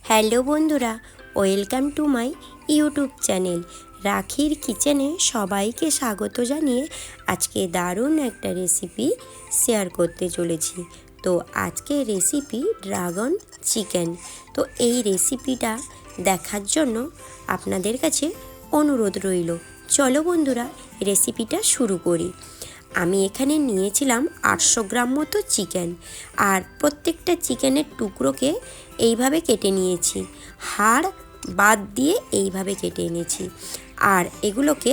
Hello বন্ধুরা, welcome to my YouTube channel রাখির কিচেনে সবাইকে স্বাগত জানিয়ে আজকে দারুণ একটা রেসিপি শেয়ার করতে চলেছি। তো আজকে রেসিপি ড্রাগন চিকেন। তো এই রেসিপিটা দেখার জন্য আপনাদের কাছে অনুরোধ রইল। চলো বন্ধুরা, রেসিপিটা শুরু করি। আমি এখানে নিয়েছিলাম 800 গ্রাম মতো চিকেন, আর প্রত্যেকটা চিকেনের টুকরোকে এইভাবে কেটে নিয়েছি, হাড় বাদ দিয়ে এইভাবে কেটে এনেছি। আর এগুলোকে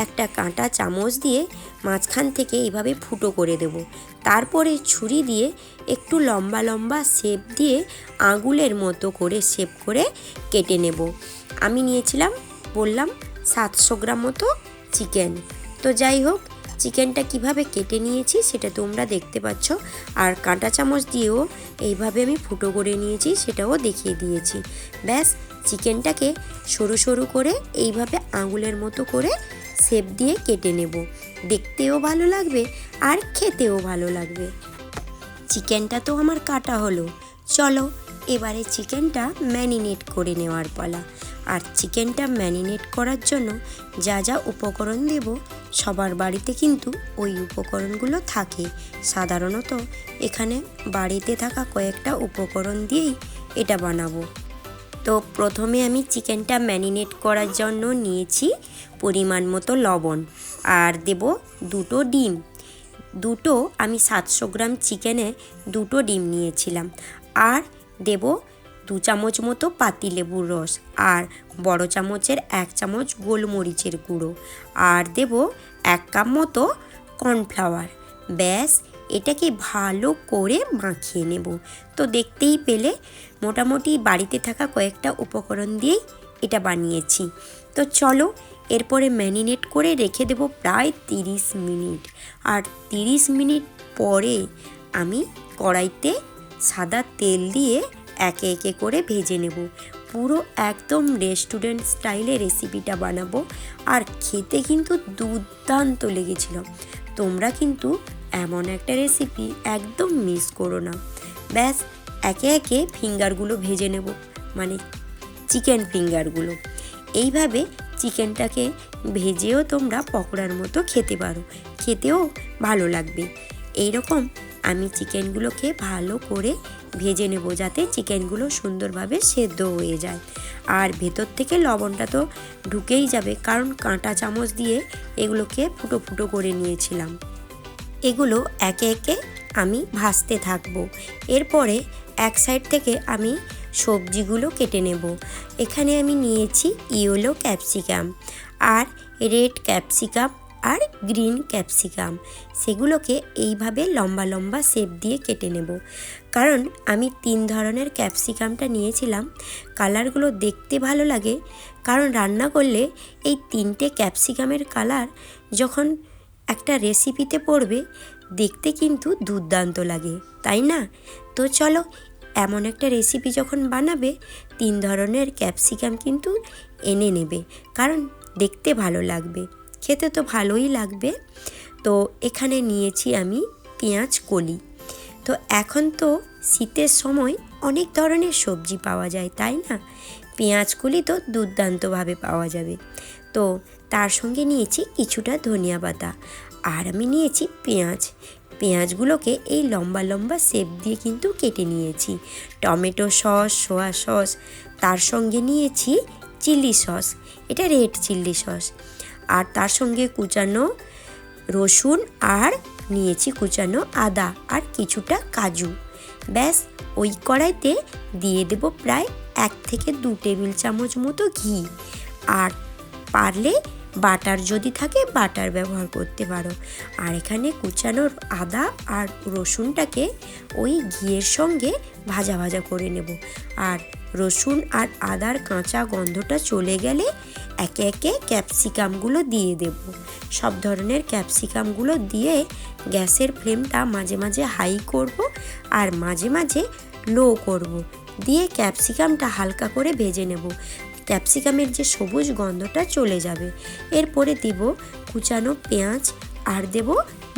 একটা কাঁটা চামচ দিয়ে মাঝখান থেকে এইভাবে ফুটো করে দেব। তারপরে ছুরি দিয়ে একটু লম্বা লম্বা শেপ দিয়ে আঙুলের মতো করে শেপ করে কেটে নেব। আমি নিয়েছিলাম বললাম 700 গ্রাম মতো চিকেন। তো যাই হোক, চিকেনটা কিভাবে কেটে নিয়েছি সেটা তোমরা দেখতে পাচ্ছ, আর কাঁটা চামচ দিয়েও এইভাবে আমি ফুটো করে নিয়েছি, সেটাও দেখিয়ে দিয়েছি। ব্যাস, চিকেনটাকে সরু সরু করে এইভাবে আঙুলের মতো করে শেপ দিয়ে কেটে নেব। দেখতেও ভালো লাগবে আর খেতেও ভালো লাগবে। চিকেনটা তো আমার কাটা হলো, চলো এবারে চিকেনটা ম্যারিনেট করে নেওয়ার পালা। আর চিকেনটা ম্যারিনেট করার জন্য যা যা উপকরণ দেব, সবার বাড়িতে কিন্তু ওই উপকরণগুলো থাকে। সাধারণত এখানে বাড়িতে থাকা কয়েকটা উপকরণ দিয়েই এটা বানাবো। তো প্রথমে আমি চিকেনটা ম্যারিনেট করার জন্য নিয়েছি পরিমাণ মতো লবণ, আর দেব দুটো ডিম। আমি 700 গ্রাম চিকেনে 2টো ডিম নিয়েছিলাম। আর দেব 2 চামচ মতো পাতিলেবুর রস, আর বড় চামচের 1 চামচ গোলমরিচের গুঁড়ো, আর দেব 1 কাপ মতো কর্নফ্লাওয়ার। ব্যাস, এটাকে ভালো করে মাখিয়ে নেব। তো দেখতেই পেলে মোটামুটি বাড়িতে থাকা কয়েকটা উপকরণ দিয়েই এটা বানিয়েছি। তো চলো এরপরে ম্যারিনেট করে রেখে দেব প্রায় 30 মিনিট। আর 30 মিনিট পরে আমি কড়াইতে সাদা তেল দিয়ে একে একে করে ভেজে নেব। পুরো একদম রেস্টুরেন্ট স্টাইলে রেসিপিটা বানাবো, আর খেতে কিন্তু দুর্দান্ত লেগেছিল। তোমরা কিন্তু এমন একটা রেসিপি একদম মিস করো না। ব্যাস, একে একে ফিঙ্গারগুলো ভেজে নেব, মানে চিকেন ফিঙ্গারগুলো। এইভাবে চিকেনটাকে ভেজেও তোমরা পকোড়ার মতো খেতে পারো, খেতেও ভালো লাগবে। এইরকম আমি চিকেনগুলোকে ভালো করে ভেজে নেব, যাতে চিকেনগুলো সুন্দরভাবে সেদ্ধ হয়ে যায়। আর ভেতর থেকে লবণটা তো ঢুকেই যাবে, কারণ কাঁটা চামচ দিয়ে এগুলোকে ফুটো ফুটো করে নিয়েছিলাম। এগুলো একে একে আমি ভাজতে থাকবো। এরপরে এক সাইড থেকে আমি সবজিগুলো কেটে নেব। এখানে আমি নিয়েছি ইয়েলো ক্যাপসিকাম, আর রেড ক্যাপসিকাম, আর গ্রিন ক্যাপসিকাম। সেগুলোকে এইভাবে লম্বা লম্বা শেপ দিয়ে কেটে নেব। কারণ আমি 3 ধরনের ক্যাপসিকামটা নিয়েছিলাম। কালারগুলো দেখতে ভালো লাগে, কারণ রান্না করলে এই 3টে ক্যাপসিকামের কালার যখন একটা রেসিপিতে পড়বে, দেখতে কিন্তু দুর্দান্ত লাগে, তাই না? তো চলো, এমন একটা রেসিপি যখন বানাবে 3 ধরনের ক্যাপসিকাম কিন্তু এনে নেবে, কারণ দেখতে ভালো লাগবে, খেতে তো ভালোই লাগবে। তো এখানে নিয়েছি আমি পেঁয়াজ কলি। তো এখন তো শীতের সময় অনেক ধরনের সবজি পাওয়া যায়, তাই না? পেঁয়াজ কলি তো দুর্দান্তভাবে পাওয়া যাবে। তো তার সঙ্গে নিয়েছি কিছুটা ধনিয়া পাতা, আর আমি নিয়েছি পেঁয়াজগুলোকে এই লম্বা লম্বা শেপ দিয়ে কিন্তু কেটে নিয়েছি। টমেটো সস, সোয়া সস, তার সঙ্গে নিয়েছি চিলি সস, এটা রেড চিলি সস, আর তার সঙ্গে কুচানো রসুন, আর নিয়েছি কুচানো আদা, আর কিছুটা কাজু। ব্যাস, ওই কড়াইতে দিয়ে দেব প্রায় 1 থেকে 2 টেবিল চামচ মতো ঘি। আর পারলে বাটার যদি থাকে বাটার ব্যবহার করতে পারো। আর এখানে কুচানো আদা আর রসুনটাকে ওই ঘিয়ের সঙ্গে ভাজা ভাজা করে নেব। আর রসুন আর আদার কাঁচা গন্ধটা চলে গেলে একে একে ক্যাপসিকামগুলো দিয়ে দেব। সব ধরনের ক্যাপসিকামগুলো দিয়ে গ্যাসের ফ্লেমটা মাঝে মাঝে হাই করব, আর মাঝে মাঝে লো করব, দিয়ে ক্যাপসিকামটা হালকা করে ভেজে নেব। ক্যাপসিকামের যে সবুজ গন্ধটা চলে যাবে। এরপরে দেব কুচানো পেঁয়াজ, আর দেব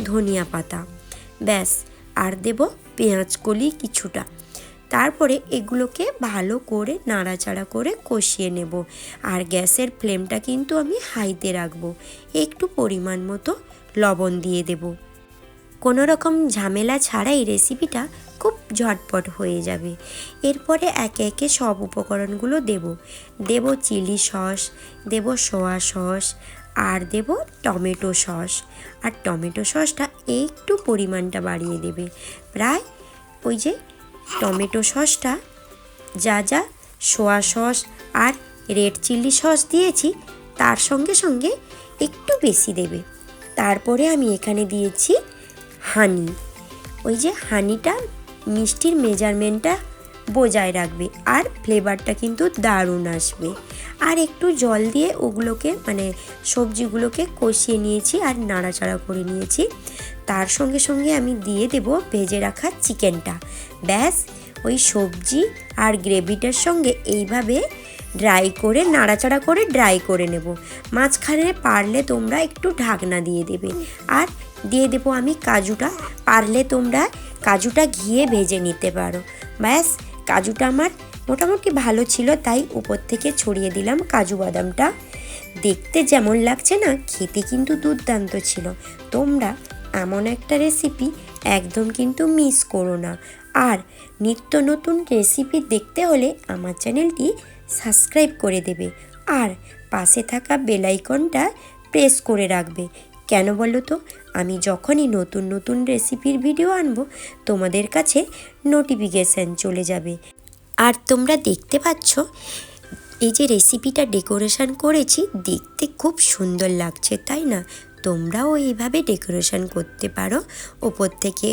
ধনিয়া পাতা। ব্যাস, আর দেব পেঁয়াজ কলি কিছুটা। তারপরে এগুলোকে ভালো করে নাড়াচাড়া করে কষিয়ে নেব। আর গ্যাসের ফ্লেমটা কিন্তু আমি হাইতে রাখবো। একটু পরিমাণ মতো লবণ দিয়ে দেব। কোনো রকম ঝামেলা ছাড়াই রেসিপিটা খুব ঝটপট হয়ে যাবে। এরপরে একে একে সব উপকরণগুলো দেব চিলি সস, দেব সোয়া সস, আর দেব টমেটো সস। আর টমেটো সসটা একটু পরিমাণটা বাড়িয়ে দেবে। প্রায় ওই যে টমেটো সসটা যা সোয়া সস আর রেড চিলি সস দিয়েছি তার সঙ্গে সঙ্গে একটু বেশি দেবে। তারপরে আমি এখানে দিয়েছি হানি। ওই যে হানিটা মিষ্টির মেজারমেন্টটা বজায় রাখবে আর ফ্লেভারটা কিন্তু দারুণ আসবে। আর একটু জল দিয়ে ওগুলোকে সবজিগুলোকে কষিয়ে নিয়েছি আর নাড়াচাড়া করে নিয়েছি। তার সঙ্গে সঙ্গে আমি দিয়ে দেব ভেজে রাখা চিকেনটা। ব্যাস, ওই সবজি আর গ্রেভিটার সঙ্গে এইভাবে নাড়াচাড়া করে ড্রাই করে নেব। মাঝখানে পারলে তোমরা একটু ঢাকনা দিয়ে দেবে। আর দিয়ে দেবো আমি কাজুটা। পারলে তোমরা কাজুটা ঘিয়ে ভেজে নিতে পারো। ব্যাস, কাজুটা আমার মোটামুটি ভালো ছিল, তাই উপর থেকে ছড়িয়ে দিলাম কাজু বাদামটা। দেখতে যেমন লাগছে না, খেতে কিন্তু দুর্দান্ত ছিল। তোমরা এমন একটা রেসিপি একদম কিন্তু মিস করো না। আর নিত্য নতুন রেসিপি দেখতে হলে আমার চ্যানেলটি সাবস্ক্রাইব করে দেবে আর পাশে থাকা বেল আইকনটা প্রেস করে রাখবে। কেন বলো তো? আমি যখনই নতুন নতুন রেসিপির ভিডিও আনবো তোমাদের কাছে নোটিফিকেশান চলে যাবে। আর তোমরা দেখতে পাচ্ছ এই যে রেসিপিটা ডেকোরেশন করেছি, দেখতে খুব সুন্দর লাগছে, তাই না? তোমরাও এইভাবে ডেকোরেশন করতে পারো। ওপর থেকে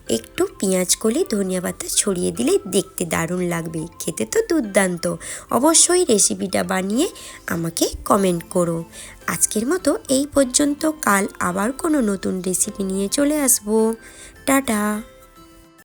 একটু পেঁয়াজ কলি ধনিয়া পাতা ছড়িয়ে দিলে দেখতে দারুণ লাগবে, খেতে তো দুর্দান্ত। অবশ্যই রেসিপিটা বানিয়ে আমাকে কমেন্ট করো। আজকের মতো এই পর্যন্ত। কাল আবার কোনো নতুন রেসিপি নিয়ে চলে আসবো। টাটা।